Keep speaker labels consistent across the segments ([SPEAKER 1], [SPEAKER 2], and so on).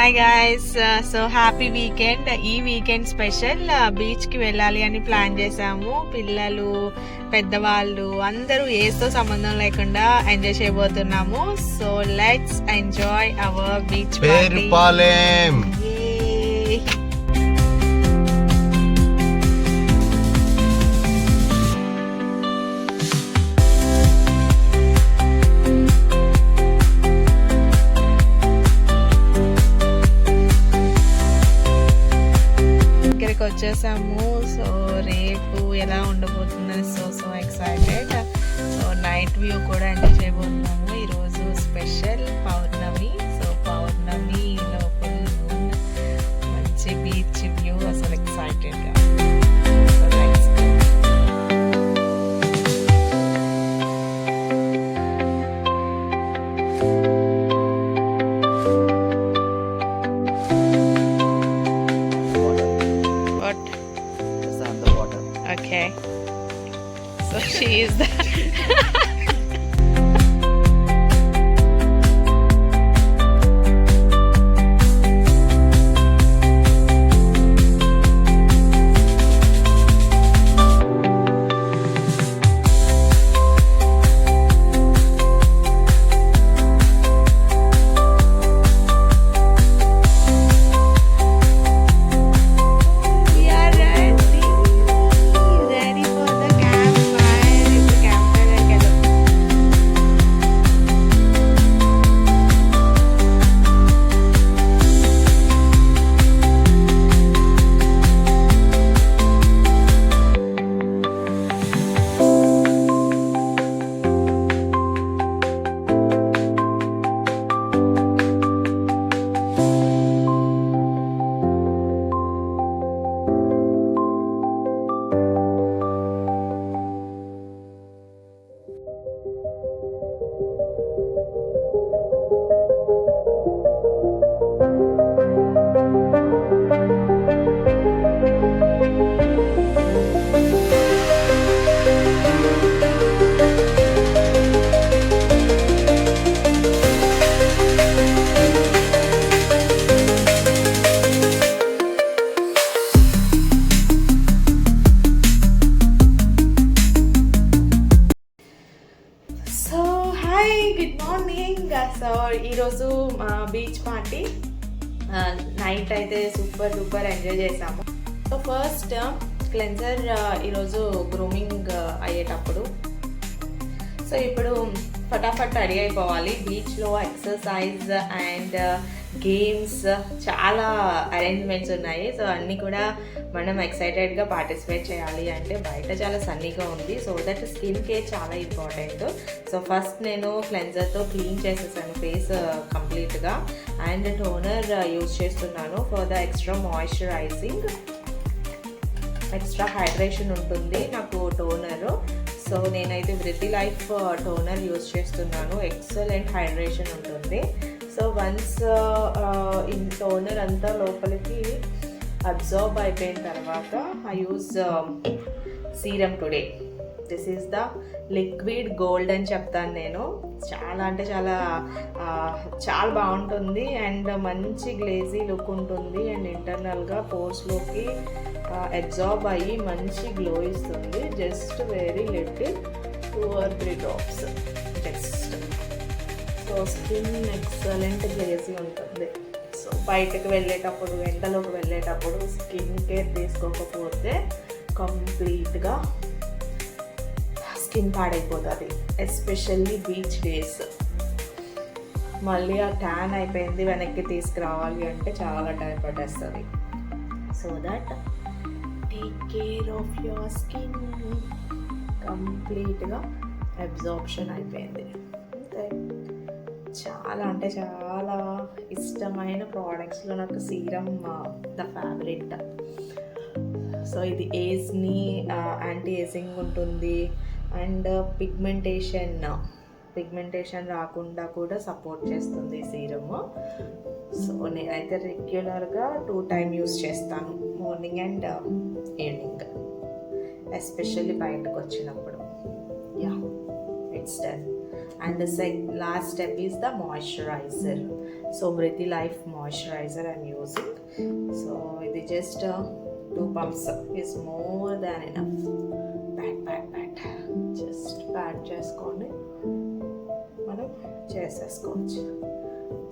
[SPEAKER 1] Hi guys, so happy weekend. ఈ weekend special బీచ్కి వెళ్ళాలి అని ప్లాన్ చేసాము. పిల్లలు, పెద్దవాళ్ళు అందరూ ఏస్తో సంబంధం లేకుండా ఎంజాయ్ చేయబోతున్నాము. So let's enjoy our beach party. వచ్చేసాము. సో రేపు ఎలా ఉండబోతుందని so excited. So night view కూడా ఎంజాయ్ చేయబోతున్నాము. ఈరోజు స్పెషల్ పౌర్ణమి. సో పౌర్ణమిలో మంచి బీచ్ వ్యూ, అసలు ఎక్సైటెడ్గా. Okay, so she is the so ఈరోజు బీచ్ పార్టీ నైట్ అయితే సూపర్ డూపర్ ఎంజాయ్ చేసాము. సో ఫస్ట్ క్లెన్జర్ ఈరోజు గ్రూమింగ్ అయ్యేటప్పుడు. సో ఇప్పుడు ఫటాఫట్ రెడీ అయిపోవాలి. బీచ్లో ఎక్సర్సైజ్ అండ్ గేమ్స్, చాలా అరేంజ్మెంట్స్ ఉన్నాయి. సో అన్నీ కూడా మనం ఎక్సైటెడ్గా పార్టిసిపేట్ చేయాలి. అంటే బయట చాలా సన్నీగా ఉంది, సో దట్ స్కిన్ కేర్ చాలా ఇంపార్టెంట్. సో ఫస్ట్ నేను క్లెన్జర్తో క్లీన్ చేసేసాను ఫేస్ కంప్లీట్గా. అండ్ టోనర్ యూజ్ చేస్తున్నాను for the extra moisturising. Extra hydration ఉంటుంది నాకు టోనరు. సో నేనైతే బ్రితి లైఫ్ టోనర్ యూజ్ చేస్తున్నాను. ఎక్సలెంట్ హైడ్రేషన్ ఉంటుంది. సో వన్స్ ఈ టోనర్ అంతా లోపలికి అబ్జర్బ్ అయిపోయిన తర్వాత I use serum today. This is the liquid gold అని చెప్తాను నేను. చాలా అంటే చాలా బాగుంటుంది అండ్ మంచి గ్లేజీ లుక్ ఉంటుంది. అండ్ ఇంటర్నల్గా పోర్స్లోకి అబ్జార్బ్ అయ్యి మంచి గ్లో ఇస్తుంది. Just very little 2 or 3 drops just. So skin excellent glazy ఉంటుంది. సో బయటకు వెళ్ళేటప్పుడు, ఎండలోకి వెళ్ళేటప్పుడు స్కిన్ కేర్ తీసుకోకపోతే కంప్లీట్గా స్కిన్ పాడైపోతుంది. Especially beach days. మళ్ళీ ఆ ట్యాన్ అయిపోయింది వెనక్కి తీసుకురావాలి అంటే చాలా టైం పట్టేస్తుంది. So that take care of your skin. కంప్లీట్గా అబ్జార్ప్షన్ అయిపోయింది. అంతే. చాలా అంటే చాలా ఇష్టమైన ప్రోడక్ట్స్లో నాకు సీరం ద ఫేవరెట్. సో ఇది ఏజ్ని యాంటీ ఏజింగ్ ఉంటుంది అండ్ పిగ్మెంటేషన్ రాకుండా కూడా సపోర్ట్ చేస్తుంది సీరము. సో నేనైతే రెగ్యులర్గా 2 times యూస్ చేస్తాను, మార్నింగ్ అండ్ ఈవినింగ్, ఎస్పెషల్లీ బయటకు వచ్చినప్పుడు. Yeah, it's done. And the last step is the moisturizer. So Vrithi Life moisturizer I'm using. So ఇది just 2 pumps is more than enough. Pat just pat చేసుకోండి, మనం చేసేసుకోవచ్చు.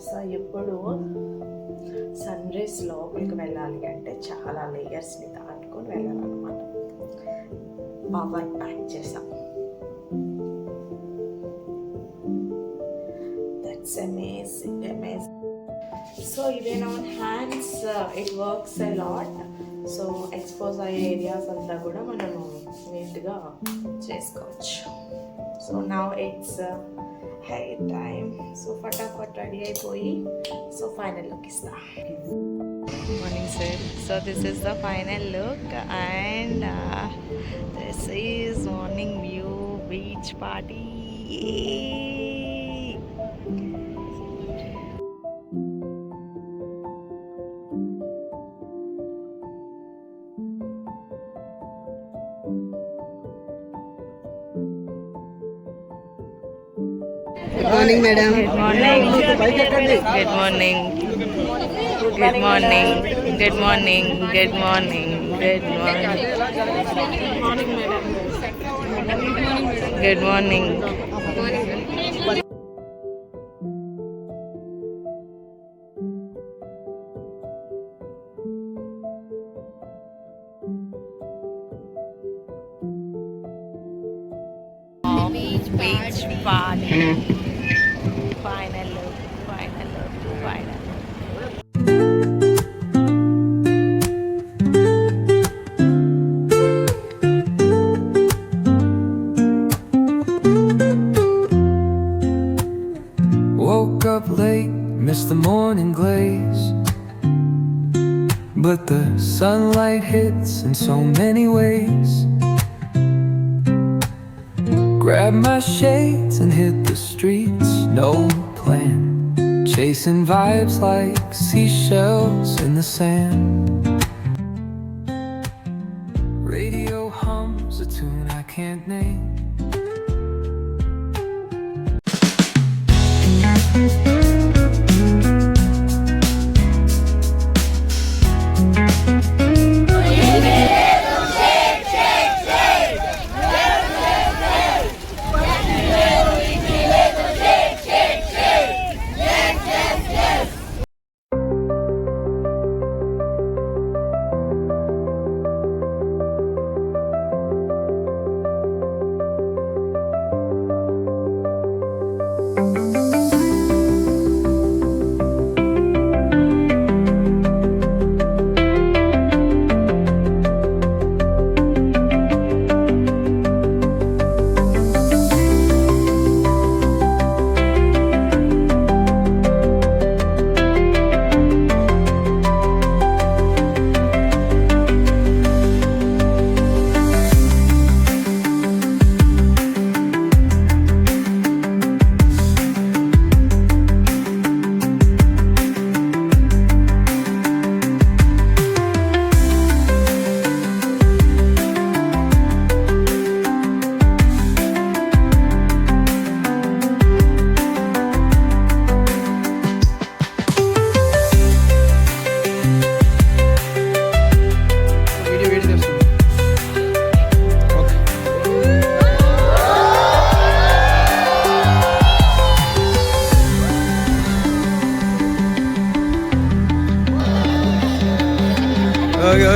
[SPEAKER 1] So ఇప్పుడు sun rays లోపలికి వెళ్ళాలి అంటే చాలా లేయర్స్ని దాటుకొని వెళ్ళాలన్నమాట. పవర్ ప్యాక్ చేసాం. That's amazing. So even on hands it works a lot. So expose అయ్యే ఏరియాస్ అంతా కూడా మనము నీట్గా చేసుకోవచ్చు. So now it's hair time. So ఫటాఫట్ రెడీ అయిపోయి సో ఫైనల్ లుక్ ఇస్తా. Morning sir. So this is the final look and this is morning view beach party.
[SPEAKER 2] Good morning, madam.
[SPEAKER 1] Good morning. Good morning. Good morning. Good morning. Good morning. Good morning. Good morning. Beach party. Final look.
[SPEAKER 3] Woke up late, missed the morning glaze, but the sunlight hits in so many ways. Grabbed my shades and hit the streets, no plan, chasing vibes like seashells in the sand. Radio hums a tune I can't name.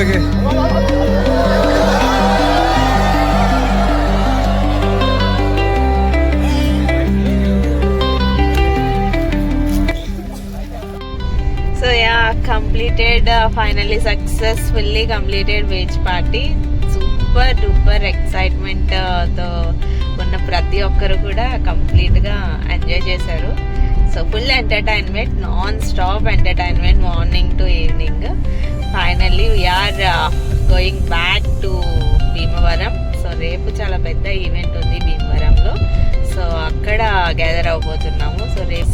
[SPEAKER 3] Okay.
[SPEAKER 1] So yeah, completed, finally successfully completed beach party. Super duper excitement తో ఉన్న ప్రతి ఒక్కరు కూడా కంప్లీట్గా enjoy చేశారు. So full entertainment, non stop entertainment morning to evening. Finally we're going back to Bhimavaram. సో రేపు చాలా పెద్ద ఈవెంట్ ఉంది భీమవరంలో. సో అక్కడ గ్యాదర్ అవబోతున్నాము. సో రేపు